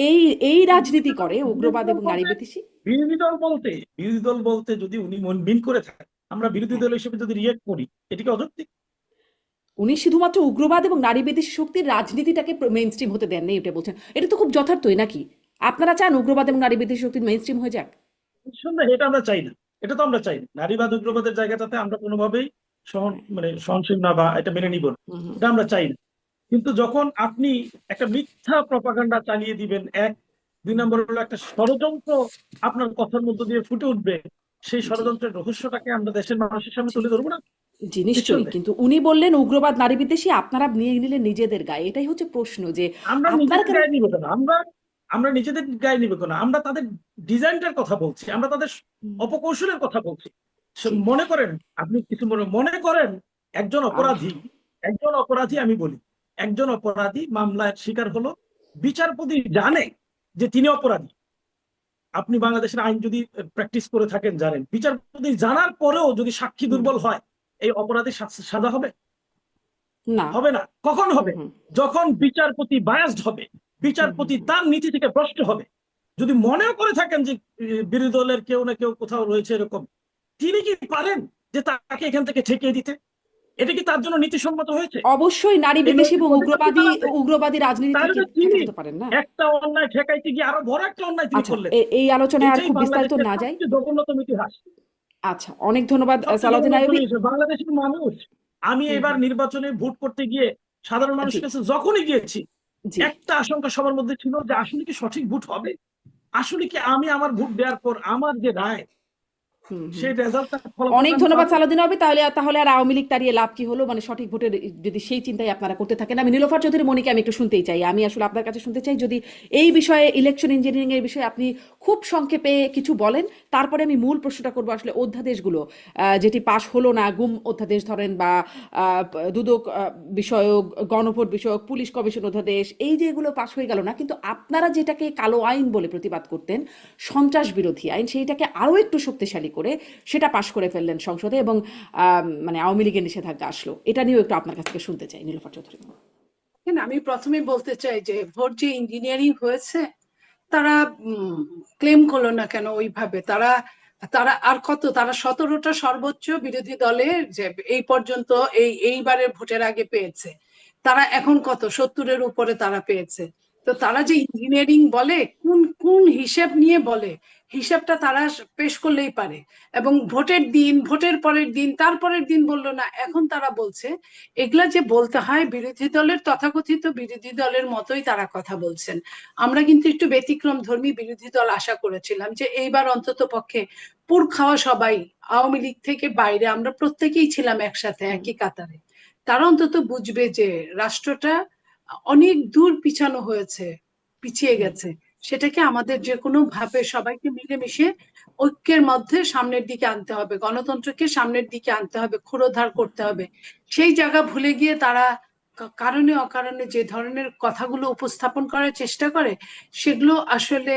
এই এই রাজনীতি করে উগ্রবাদ এবং নারী বিদ্বেষী। বিরোধী দল বলতে বিরোধী দল বলতে যদি উনি মিন করে থাকেন, আমরা বিরোধী হ্যাঁ, দল হিসেবে যদি রিয়েক্ট করি, এটি কি অযৌক্তিক? উনি শুধুমাত্র উগ্রবাদ এবং নারী বিদ্বেষী শক্তির রাজনীতিটাকে মেইন স্ট্রিম হতে দেন নাই, এটা বলছেন। এটা তো খুব যথার্থই নাকি? আপনারা চান উগ্রবাদ এবং নারী বিদ্বেষী শক্তির মেইন স্ট্রিম হয়ে যাক? নিঃসন্দেহে এটা আমরা চাই না। এটা তো আমরা চাই না, নারীবাদ উগ্রবাদের জায়গাটাতে আমরা কোনোভাবেই হ্যাঁ, সহনশীল না, বা এটা মেনে নিব না। হুম, হুম, এটা আমরা চাই না। কিন্তু যখন আপনি একটা মিথ্যা প্রপাগান্ডা চালিয়ে দিবেন, এক, দুই নম্বর হলো একটা ষড়যন্ত্র আপনার কথার মধ্য দিয়ে ফুটে উঠবে, সেই জি, ষড়যন্ত্রের রহস্যটাকে আমরা দেশের মানুষের সামনে জি, তুলে ধরবো না? জি, নিশ্চয়ই। নিঃসন্দেহে। কিন্তু উনি বললেন উগ্রবাদ নারী বিদ্বেষী, আপনারা নিয়ে নিলেন নিজেদের গায়ে। এটাই হচ্ছে প্রশ্ন যে আমরা আপনারা নিজেদের কেন? গায়ে নিব কেন? আমরা নিজেদের গায়ে নিব কেন? আমরা তাদের ডিজাইনটার কথা বলছি, আমরা তাদের হুম, অপকৌশলের কথা বলছি। জি, মনে করেন, আপনি কিছু মনে করেন, একজন আহ, অপরাধী, আমি বলি, একজন অপরাধী মামলার শিকার হলো, বিচারপতি জানে যে তিনি অপরাধী। আপনি বাংলাদেশের আইন যদি প্র্যাকটিস করে থাকেন জানেন, বিচারপতি জানার পরেও যদি সাক্ষী হুম, দুর্বল হয়, এই অপরাধী সাজা হবে? না, হবে না। কখন হুম, হবে? হুম, যখন বিচারপতি বায়াসড হবে, হুম, হুম, বিচারপতি হুম, তার নীতি থেকে ভ্রষ্ট হবে। যদি মনেও করে থাকেন যে বিরোধী দলের কেউ না কেউ কোথাও রয়েছে এরকম, তিনি কি পারেন যে তাকে এখান থেকে ঠেকিয়ে দিতে? এটা কি তার জন্য নীতিসম্মত হয়েছে? অবশ্যই নারী এই বিদ্বেষী এবং নৈতিক অধিকার কি উগ্রবাদী তার আছে? উগ্রবাদী রাজনীতি তাহলে থেকে তো তিনি ঠেকাতে পারেন না। একটা অন্যায় ঠেকাইতে গিয়ে আরো বড় একটা অন্যায় তিনি আচ্ছা, করলেন। এই আলোচনায় আর এটাই খুব বিস্তারিত বাংলাদেশের না যাই। সবচেয়ে জঘন্যতম ইতিহাস। আচ্ছা, অনেক ধন্যবাদ সবচেয়ে সালাউদ্দিন জঘন্যতম আইয়ুবী। ইতিহাস। বাংলাদেশের মানুষ, আমি হুম, এবার হুম, নির্বাচনে ভোট করতে গিয়ে সাধারণ জি, মানুষের কাছে যখনই গিয়েছি, জি, একটা আশঙ্কা সবার মধ্যে ছিল যে আসলে কি সঠিক ভোট হবে? আসলে কি আমি আমার ভোট দেওয়ার পর আমার যে রায়, হুম, হুম। সেই রেজাল্টটা, ফলাফলটা অনেক আমি ধন্যবাদ পাবো? সালাউদ্দিন আইয়ুবী। তাহলে তাহলে আর আওয়ামী লীগ তাড়িয়ে লাভ কি হলো? মানে সঠিক ভোটের যদি সেই চিন্তাই আপনারা করতে থাকেন। আমি নীলোফার চৌধুরী মনিকে আমি একটু শুনতেই চাই। আমি আসলে আপনার কাছে শুনতে চাই যদি এই বিষয়ে ইলেকশন ইঞ্জিনিয়ারিং এর বিষয়ে আপনি খুব সংক্ষেপে কিছু বলেন। তারপরে আমি মূল প্রশ্নটা করব আসলে অধ্যাদেশগুলো যেটি পাশ হলো না, গুম অধ্যাদেশ ধরেন বা দুদক বিষয়ক, গণভোট বিষয়ক, পুলিশ কমিশন অধ্যাদেশ, এই যে এগুলো পাশ হয়ে গেল না, কিন্তু আপনারা যেটাকে কালো আইন বলে প্রতিবাদ করতেন, সন্ত্রাস বিরোধী আইন, সেইটাকে আরো একটু শক্তিশালী করে সেটা পাশ করে ফেললেন সংসদে এবং মানে আওয়ামী লীগের নিষেধাজ্ঞা আসলো। এটা নিয়েও একটু আপনার কাছ থেকে শুনতে চাই নীলোফার চৌধুরী। আমি প্রথমে বলতে চাই যে ভোট যে ইঞ্জিনিয়ারিং হয়েছে, তারা ক্লেম করলো না কেন ওইভাবে? তারা তারা আর কত, তারা 17টা সর্বোচ্চ বিরোধী দলের যে এই পর্যন্ত এইবারের ভোটের আগে পেয়েছে, তারা এখন কত, 70-এর উপরে তারা পেয়েছে। তো তারা যে ইঞ্জিনিয়ারিং বলে, কোন কোন হিসেব নিয়ে বলে? হিসাবটা তারা পেশ করলেই পারে। এবং ভোটের দিন, ভোটের পরের দিন, তারপরের দিন বললো না, এখন তারা বলছে। এগুলা যে বলতে হয়, বিরোধী দলের তথাকথিত বিরোধী দলের মতোই তারা কথা বলছেন। আমরা কিন্তু একটু ব্যতিক্রম ধর্মী বিরোধী দল আশা করেছিলাম যে এইবার অন্তত পক্ষে পুর খাওয়া সবাই, আওয়ামী লীগ থেকে বাইরে আমরা প্রত্যেকেই ছিলাম একসাথে হুম, একই কাতারে। তারা অন্তত বুঝবে যে রাষ্ট্রটা অনেক দূর পিছানো হয়েছে, পিছিয়ে হুম, গেছে। সেটাকে আমাদের যে কোনো ভাবে সবাইকে মিলেমিশে ঐক্যের মধ্যে সামনের দিকে আনতে হবে, গণতন্ত্রকে সামনের দিকে আনতে হবে, ক্ষুরোধার করতে হবে। সেই জায়গা ভুলে গিয়ে তারা কারণে অকারণে যে ধরনের কথাগুলো উপস্থাপন করার চেষ্টা করে, সেগুলো আসলে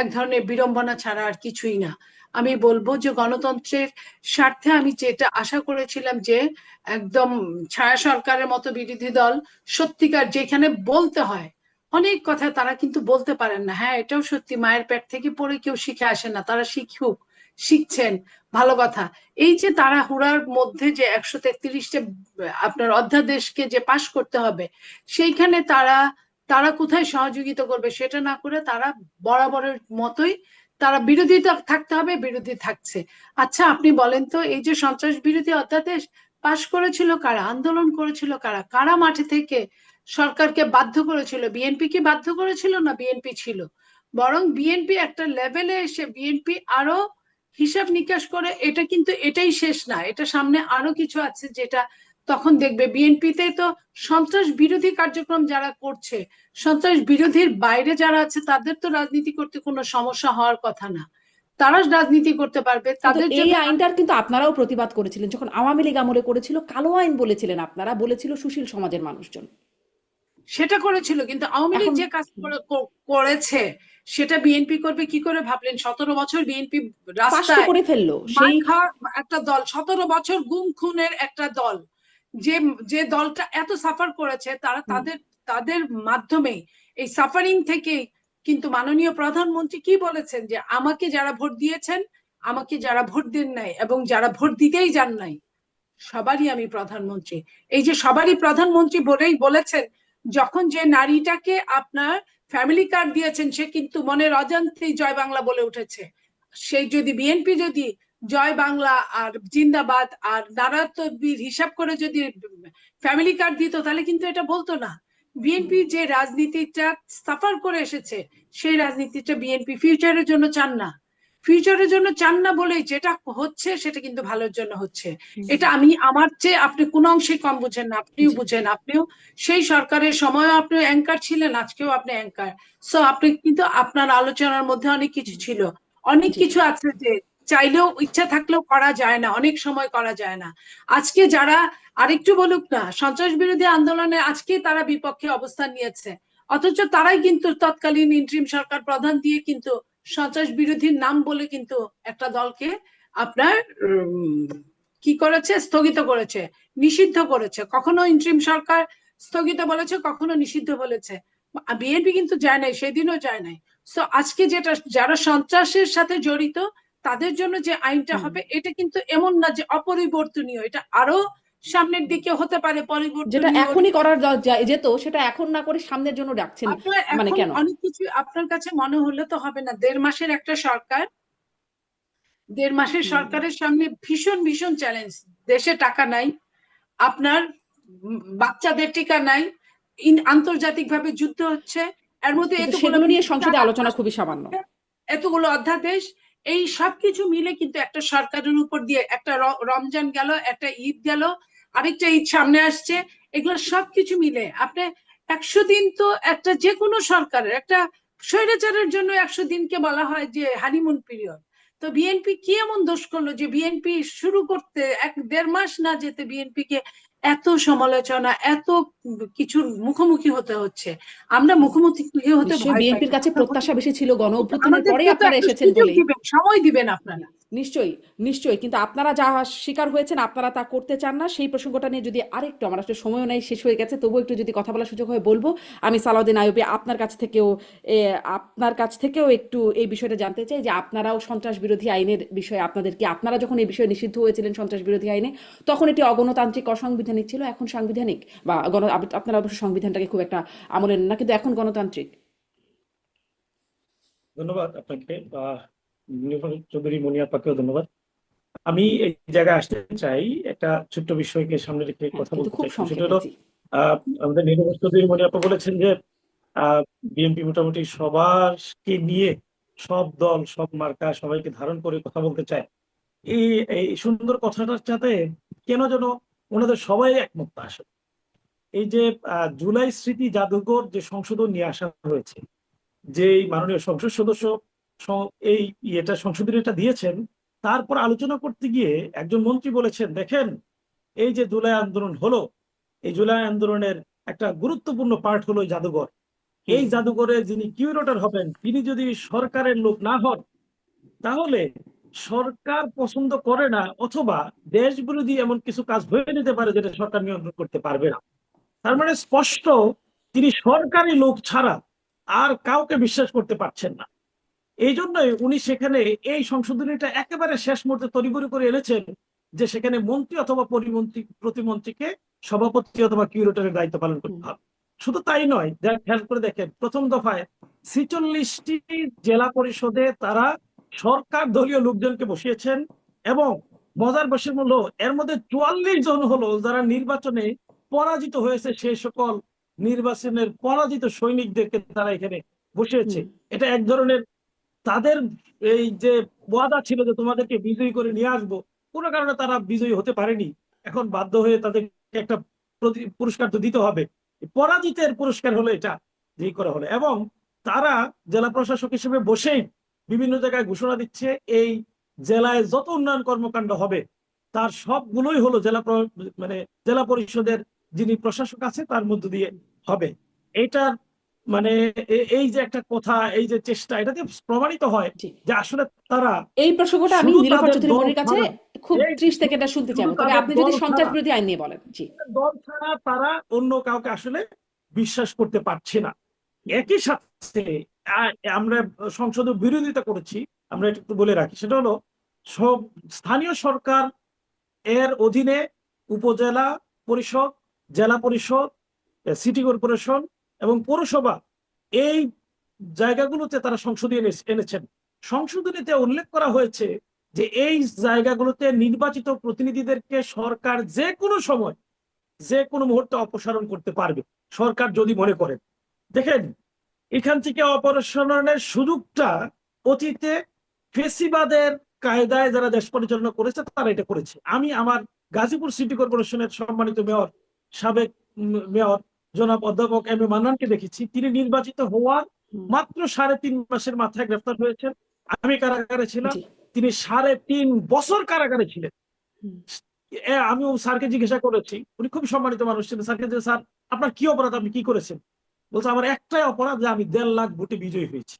এক ধরনের বিড়ম্বনা ছাড়া আর কিছুই না। আমি বলবো যে গণতন্ত্রের স্বার্থে আমি যেটা আশা করেছিলাম যে একদম ছায়া সরকারের মতো বিরোধী দল সত্যিকার যেখানে বলতে হয়, অনেক কথা তারা কিন্তু বলতে পারেন না। হ্যাঁ, এটাও সত্যি, মায়ের পেট থেকে পড়ে কেউ শিখে আসে না, তারা শিখুক, শিখছেন, ভালো কথা। এই যে তারা হুড়ার মধ্যে যে 133টা আপনার অধ্যাদেশকে যে পাশ করতে হবে, সেইখানে তারা তারা কোথায় সহযোগিতা করবে সেটা না করে তারা বরাবরের মতোই তারা বিরোধিতা থাকতে হবে, বিরোধী থাকছে। আচ্ছা, আপনি বলেন তো, এই যে সন্ত্রাস বিরোধী অধ্যাদেশ পাশ করেছিল কারা, আন্দোলন করেছিল কারা, কারা মাঠে থেকে সরকারকে বাধ্য করেছিল? বিএনপি কি বাধ্য করেছিল? না বিএনপি ছিল। বরং বিএনপি একটা লেভেলে এসে বিএনপি আরো হিসাব নিকাশ করে, এটা কিন্তু এটাই শেষ না, এটা সামনে আরো কিছু আছে যেটা তখন দেখবে। বিএনপিতে তো সন্ত্রাস বিরোধী কার্যক্রম যারা করছে, সন্ত্রাস বিরোধীর বাইরে যারা আছে তাদের তো রাজনীতি করতে কোনো সমস্যা হওয়ার কথা না, তারা রাজনীতি করতে পারবে কিন্তু তাদের এই জন্য। আইনটার কিন্তু আপনারাও প্রতিবাদ করেছিলেন যখন আওয়ামী লীগ আমলে করেছিল, কালো আইন বলেছিলেন আপনারা, বলেছিল সুশীল সমাজের মানুষজন। সেটা করেছিল, কিন্তু আওয়ামী লীগ এখন যে কাজ করেছে সেটা বিএনপি করবে কি করে ভাবলেন? 17 বছর বিএনপি পাশ তো রাস্তায় করে ফেললো মার সেই। খাওয়ার একটা দল, 17 বছর গুম খুনের একটা দল, যে যে দলটা এত সাফার করেছে, তারা হুম, তাদের তাদের মাধ্যমে এই সাফারিং থেকে কিন্তু মাননীয় প্রধানমন্ত্রী কি বলেছেন যে আমাকে যারা ভোট দিয়েছেন, আমাকে যারা ভোট দেন নাই এবং যারা ভোট দিতেই যান নাই, সবারই আমি প্রধানমন্ত্রী। এই যে সবারই প্রধানমন্ত্রী বলেই বলেছেন, যখন যে নারীটাকে আপনার ফ্যামিলি কার্ড দিয়েছেন সে কিন্তু মনের অজান্তেই জয় বাংলা বলে উঠেছে। সেই যদি বিএনপি যদি জয় বাংলা আর জিন্দাবাদ আর নারা তকবীর হিসাব করে যদি ফ্যামিলি কার্ড দিত, তাহলে কিন্তু এটা বলতো না। বিএনপি যে রাজনীতিটা সাফার করে এসেছে, সেই রাজনীতিটা বিএনপি ফিউচারের জন্য চান না। ফিউচারের জন্য চান না বলেই যেটা হচ্ছে সেটা কিন্তু ভালোর জন্য হচ্ছে। এটা আমি আমার চেয়ে আপনি কোন অংশে কম বুঝেন না, আপনিও জি। বুঝেন, আপনিও সেই সরকারের সময় আপনি অ্যাঙ্কার ছিলেন, আজকেও আপনি অ্যাঙ্কার। সো আপনি কিন্তু আপনার আলোচনার মধ্যে অনেক কিছু ছিল, অনেক জি। কিছু আছে যে চাইলেও ইচ্ছা থাকলেও করা যায় না, অনেক সময় করা যায় না। আজকে যারা আরেকটু বলুক না, সন্ত্রাস বিরোধী আন্দোলনে আজকে তারা বিপক্ষে অবস্থান নিয়েছে, অথচ তারাই কিন্তু তৎকালীন ইন্টারিম সরকার প্রধান দিয়ে কিন্তু সন্ত্রাস বিরোধীর নাম বলে কিন্তু একটা দলকে আপনার কি করেছে, স্থগিত করেছে, নিষিদ্ধ করেছে। কখনো ইন্টারিম সরকার স্থগিত বলেছে, কখনো নিষিদ্ধ বলেছে। বিএনপি কিন্তু যায় নাই, সেদিনও যায় নাই। সো আজকে যেটা যারা সন্ত্রাসের সাথে জড়িত তাদের জন্য যে আইনটা হুম। হবে, এটা কিন্তু এমন না যে অপরিবর্তনীয়, এটা আরো সামনের দিকে হতে পারে যেটা পরিবর্তনীয়। এখনই করার যেত সেটা এখন না করে সামনের জন্য ডাকছেন, আপনার মানে এখন কেন? অনেক কিছু আপনার কাছে মনে হলে তো হবে না। 1.5 মাসের একটা সরকার, 1.5 মাসের হুম। সরকারের সামনে ভীষণ ভীষণ চ্যালেঞ্জ। দেশে টাকা নাই, আপনার বাচ্চাদের টিকা নাই, আন্তর্জাতিক ভাবে যুদ্ধ হচ্ছে, এর মধ্যে কিন্তু এতগুলো সেগুলো নিয়ে বিরোধিতা, সংসদে আলোচনা খুবই সামান্য। এতগুলো অধ্যাদেশ, এই সবকিছু মিলে কিন্তু একটা সরকারের উপর দিয়ে একটা রমজান গেল, একটা ঈদ গেল, আরেকটা ঈদ সামনে আসছে, এগুলো সবকিছু মিলে আপনি 100 দিন তো একটা যে কোনো সরকারের একটা স্বৈরাচারের জন্য 100 দিনকে বলা হয় যে হানিমুন পিরিয়ড। তো বিএনপি কি এমন দোষ করলো যে বিএনপি শুরু করতে 1-1.5 মাস না যেতে বিএনপি কে এত সমালোচনা, এত কিছুর মুখোমুখি হতে হচ্ছে? আমরা মুখোমুখি হতে নিশ্চয়ই ভয় পাই বিএনপির না, কাছে কথা বলি, প্রত্যাশা বেশি ছিল গণ কিন্তু অভ্যুত্থানের পরে আমাদেরকে তো আপনারা একটা এসেছেন সুযোগ বলেই। দিবেন, সময় দিবেন আপনারা। নিশ্চয়ই, নিশ্চয়ই, কিন্তু আপনারা যা শিকার হয়েছেন আপনারা তা করতে চান না। সেই প্রসঙ্গটা নিয়ে যদি আরেকটু, আমার আসলে সময়ও নাই, শেষ হয়ে গেছে, তবুও একটু যদি কথা বলার সুযোগ হয় বলবো। আমি সালাউদ্দিন আইয়ুবী আপনার কাছ থেকেও একটু এই বিষয়টা জানতে চাই যে আপনারাও সন্ত্রাস বিরোধী আইনের বিষয়ে আপনারা যখন এই বিষয়ে নিষিদ্ধ হয়েছিলেন সন্ত্রাস বিরোধী আইনে, তখন এটি অগণতান্ত্রিক অসাংবিধানিক ছিল, এখন সাংবিধানিক, বা আপনারা অবশ্য সংবিধানটাকে খুব একটা আমলে নেন না, কিন্তু এখন গণতান্ত্রিক। ধন্যবাদ আপনাকে, চৌধুরী মনিয়াপাকেও ধন্যবাদ। আমি এই জায়গায় আসতে চাই, একটা ছোট্ট বিষয়কে সামনে রেখে হ্যাঁ, কথা কিন্তু বলতে খুব চাই। সেটা সংক্ষেপে, হলো জি। আমাদের নীরব চৌধুরী মনিয়াপা বলেছেন যে বিএনপি মোটামুটি সবারকে নিয়ে, সব দল সব মার্কা সবাইকে ধারণ করে কথা বলতে চায়। এই এই সুন্দর কথাটার সাথে কেন যেন ওনাদের সবাই একমত আসে। এই যে জুলাই স্মৃতি জাদুঘর যে সংশোধন নিয়ে আসা হয়েছে, যে মাননীয় সংসদ সদস্য এই সংশোধনীটা দিয়েছেন, তারপর আলোচনা করতে গিয়ে একজন মন্ত্রী বলেছেন, দেখেন এই যে জুলাই আন্দোলন হলো, এই জুলাই আন্দোলনের একটা গুরুত্বপূর্ণ পার্ট হলো জাদুঘর। এই হুম। জাদুঘরে যিনি কিউরেটর হবেন তিনি যদি সরকারের লোক না হন, তাহলে সরকার পছন্দ করে না, অথবা দেশ বিরোধী এমন কিছু কাজ হয়ে যেতে পারে যেটা সরকার নিয়ন্ত্রণ করতে পারবে না। তার মানে স্পষ্ট তিনি সরকারি লোক ছাড়া আর কাউকে বিশ্বাস করতে পারছেন না। এই জন্যই উনি সেখানে এই সংশোধনীটা একেবারে শেষ মুহূর্তে তড়িঘড়ি করে এনেছেন, যে সেখানে মন্ত্রী অথবা প্রতিমন্ত্রীকে সভাপতি অথবা কিউরেটরের দায়িত্ব পালন হুম। করতে হবে। শুধু তাই নয়, খেয়াল করে দেখেন, প্রথম দফায় 46টি জেলা পরিষদে তারা সরকার দলীয় লোকজনকে বসিয়েছেন, এবং মজার বিষয় হলো এর মধ্যে 44 জন হলো যারা নির্বাচনে পরাজিত হয়েছে, সেই সকল নির্বাচনের পরাজিত সৈনিকদেরকে তারা এখানে বসিয়েছে। হুম। এটা এক ধরনের তাদের এই যে ওয়াদা ছিল যে তোমাদেরকে বিজয়ী করে নিয়ে আসবো, কোনো কারণে তারা বিজয়ী হতে পারেনি। এখন বাধ্য হয়ে তাদেরকে একটা পুরস্কার তো দিতে হবে। পরাজিতের পুরস্কার হলো এটা, যেই করা হলো। এবং তারা জেলা প্রশাসক হিসেবে বসেই বিভিন্ন জায়গায় ঘোষণা দিচ্ছে এই জেলায় যত উন্নয়ন কর্মকাণ্ড হবে তার সবগুলোই হলো মানে জেলা পরিষদের যিনি প্রশাসক আছে তার মধ্য দিয়ে হবে। এইটার মানে এই যে একটা কথা, এই যে চেষ্টা, এটা দিয়ে প্রমাণিত হয় জি, যে আসলে তারা এই প্রসঙ্গটা আমি শুধু নীলোফার তাদের চৌধুরী দল মনির কাছে ছাড়া, খুব এই 30 সেকেন্ডে শুনতে শুধু চাইবো, তবে তাদের আপনি যদি দল সন্ত্রাস ছাড়া, বিরোধী আইন নিয়ে বলেন। জি, দল ছাড়া তারা অন্য কাউকে আসলে বিশ্বাস করতে পারছে না। একই সাথে আমরা সংসদে বিরোধিতা করেছি, আমরা এটা একটু বলে রাখি, সেটা হলো সব স্থানীয় সরকার এর অধীনে উপজেলা পরিষদ, জেলা পরিষদ, সিটি কর্পোরেশন এবং পৌরসভা, এই জায়গাগুলোতে তারা সংশোধনী এনেছেন। সংশোধনীতে উল্লেখ করা হয়েছে যে এই জায়গাগুলোতে নির্বাচিত প্রতিনিধিদেরকে সরকার যে কোনো সময়, যে কোনো মুহূর্তে অপসারণ করতে পারবে সরকার যদি মনে করেন। দেখেন, এখান থেকে অপসারণের সুযোগটা অতীতে ফেসিবাদের কায়দায় যারা দেশ পরিচালনা করেছে তারা এটা করেছে। আমি আমার গাজীপুর সিটি কর্পোরেশনের সম্মানিত মেয়র, সাবেক মেয়র জনাব অধ্যাপক এম এ মান্নানকে দেখেছি। তিনি নির্বাচিত হওয়ার মাত্র 3.5 মাসের মাথায় গ্রেফতার হয়েছেন। আমি কারাগারে ছিলাম, জি, তিনি 3.5 বছর কারাগারে ছিলেন। হুম, আমি স্যারকে জিজ্ঞাসা করেছি, উনি খুব সম্মানিত মানুষ ছিলেন, স্যারকে যে স্যার আপনার কি অপরাধ, আপনি কি করেছেন? বলছে আমার একটাই অপরাধ যে আমি 1.5 লাখ ভোটে বিজয়ী হয়েছি।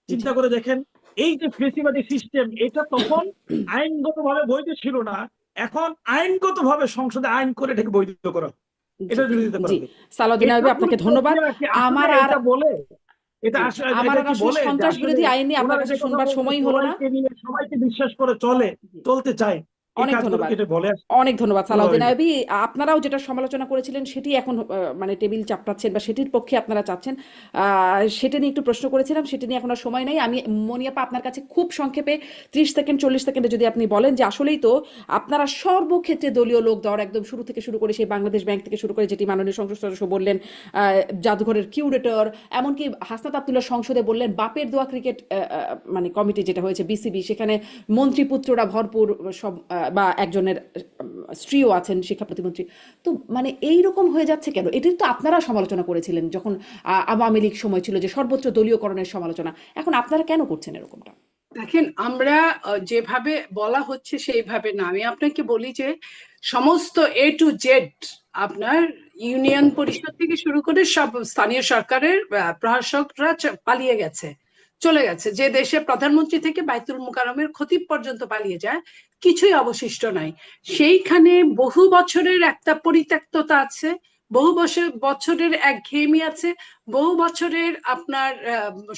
জি, চিন্তা করে দেখেন, এই যে ফেসিবাদী সিস্টেম, এটা তখন আইনগতভাবে বৈধ ছিল না, এখন আইনগতভাবে সংসদে আইন করে এটাকে বৈধ করা, জি, এটা বিরোধিতা করা জি। হবে। সালাউদ্দিন আইয়ুবী, আপনাকে ধন্যবাদ। আসলে আমার আর এটা বলে, এটা জি, আসলে আমার এটা আর কি আসলে বলে যে সন্ত্রাস আসলে বিরোধী আইন নিয়ে আপনার ওনারা কাছে যে কথা শুনবার বলছে সময়ই হলো না। সবাইকে নিয়ে সবাইকে বিশ্বাস করে জি, চলতে চায়, এই অনেক কাজগুলোকে ধন্যবাদ। এটা বলে আসছে। অনেক ধন্যবাদ ধন্যবাদ। সালাউদ্দিন আইয়ুবী। আপনারাও যেটা সমালোচনা করেছিলেন সেটি এখন মানে টেবিল চাপটাচ্ছেন বা সেটির পক্ষে আপনারা চাচ্ছেন। সেটা নিয়ে একটু প্রশ্ন করেছিলাম, সেটা নিয়ে এখন আর সময় নেই। আমি মনিয়াপা আপনার কাছে খুব সংক্ষেপে 30 সেকেন্ড 40 সেকেন্ডে যদি আপনি বলেন যে আসলেই তো আপনারা সর্বক্ষেত্রে দলীয় লোক দেওয়ার একদম শুরু থেকে শুরু করে সেই বাংলাদেশ ব্যাংক থেকে শুরু করে যেটি মাননীয় সংসদ সদস্য বললেন, জাদুঘরের কিউরেটর, এমনকি হাসনাত আব্দুল্লাহ সংসদে বললেন বাপের দোয়া ক্রিকেট মানে কমিটি যেটা হয়েছে বিসিবি, সেখানে মন্ত্রীপুত্ররা ভরপুর সব, বা একজনের স্ত্রীও আছেন শিক্ষা প্রতিমন্ত্রী। তো মানে এইরকম হয়ে যাচ্ছে কেন? এটি তো আপনারা সমালোচনা করেছিলেন যখন আওয়ামী লীগ সময় ছিল, যে সর্বোচ্চ দলীয়করণের সমালোচনা। এখন আপনারা কেন করছেন এরকমটা? দেখেন, আমরা যেভাবে বলা হচ্ছে সেইভাবে না। আমি আপনাকে বলি যে সমস্ত A to Z, আপনার ইউনিয়ন পরিষদ থেকে শুরু করে সব স্থানীয় সরকারের প্রশাসকরা পালিয়ে গেছে, চলে গেছে। যে দেশে প্রধানমন্ত্রী থেকে বাইতুল মুকাররমের খতিব পর্যন্ত পালিয়ে যায়, কিছুই অবশিষ্ট নাই। সেইখানে বহু বছরের একটা পরিত্যক্ততা আছে, বহু বছরের একঘেয়েমি আছে, বহু বছরের আপনার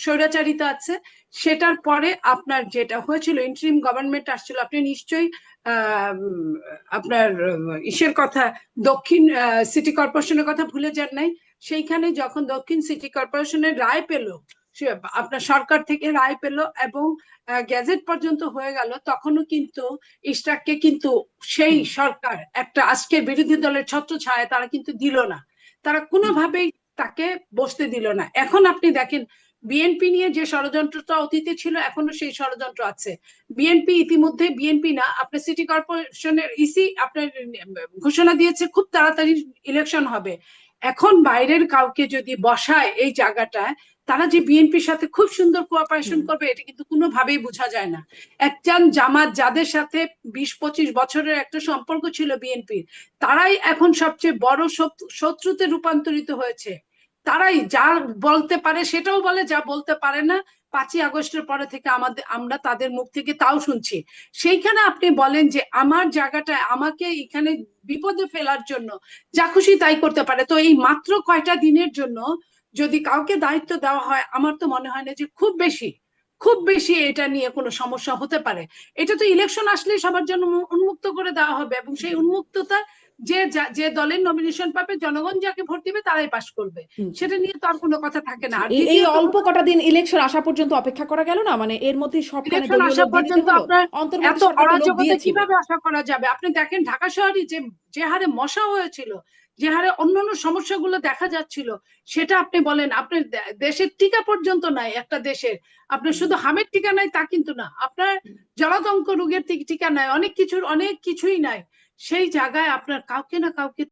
স্বৈরাচারিতা আছে। সেটার পরে আপনার যেটা হয়েছিল, ইন্টারিম গভর্নমেন্ট আসছিল, আপনি নিশ্চয়ই আপনার ইসের কথা, দক্ষিণ সিটি কর্পোরেশনের কথা ভুলে যান নাই। সেইখানে যখন দক্ষিণ সিটি কর্পোরেশনের রায় পেল, আপনার সরকার থেকে রায় পেল এবং গ্যাজেট পর্যন্ত হয়ে গেল, তখনও কিন্তু ইশরাককে কিন্তু সেই সরকার একটা আজকের বিরোধী দলের ছত্রছায়া তারা কিন্তু দিল না, তারা কোনোভাবেই তাকে বসতে দিল না। এখন আপনি দেখেন, বিএনপি নিয়ে যে ষড়যন্ত্রটা অতীতে ছিল এখনো সেই ষড়যন্ত্র আছে। বিএনপি ইতিমধ্যে, বিএনপি না, আপনার সিটি কর্পোরেশনের ইসি আপনার ঘোষণা দিয়েছে খুব তাড়াতাড়ি ইলেকশন হবে। এখন বাইরের কাউকে যদি বসায় এই জায়গাটায়, তারা যে বিএনপির সাথে খুব সুন্দর কোঅপারেশন করবে এটা কিন্তু কোনোভাবেই বোঝা যায় না। একজন জামাত যাদের সাথে 20-25 বছরের একটা সম্পর্ক ছিল বিএনপির, তারাই এখন সবচেয়ে বড় শত্রুতে রূপান্তরিত হয়েছে। তারাই যা বলতে পারে সেটাও বলে, যা বলতে পারে না 5ই আগস্টের পরে থেকে আমরা তাদের মুখ থেকে তাও শুনছি। সেইখানে আপনি বলেন যে আমার জায়গাটায় আমাকে এখানে বিপদে ফেলার জন্য যা খুশি তাই করতে পারে। তো এই মাত্র কয়টা দিনের জন্য যদি কাউকে দায়িত্ব দেওয়া হয়, আমার তো মনে হয় না যে খুব বেশি এটা নিয়ে কোনো সমস্যা হতে পারে। এটা তো ইলেকশন আসলে সবার জন্য উন্মুক্ত করে দেওয়া হবে এবং সেই উন্মুক্ততা যে দলের নমিনেশন পাবে, জনগণ যাকে ভোট দিবে তারাই পাশ করবে, সেটা নিয়ে তো আর কোনো কথা থাকে না। আর এই দ্বিতীয়ত অল্প কটা দিন ইলেকশন আসা পর্যন্ত অপেক্ষা করা গেল না, মানে এর মধ্যে সবখানে ইলেকশন দলীয় আসা লোক দিয়ে দিতে পর্যন্ত হলো। আপনার অন্তর্বর্তী এত সরকার তো লোক অরাজকতা দিয়েছিল। কিভাবে আশা করা যাবে? আপনি দেখেন ঢাকা শহরে যে হারে মশা হয়েছিল, যে হারে অন্যান্য সমস্যাগুলো দেখা যাচ্ছিল, সেটা আপনি বলেন। আপনার দেশের টিকা পর্যন্ত নাই একটা দেশের, আপনার শুধু হামের টিকা নাই তা কিন্তু না, আপনার জলাতঙ্ক রোগের টিকা নাই, অনেক কিছুই নাই। সেই জায়গায় আপনার কাউকে না কাউকে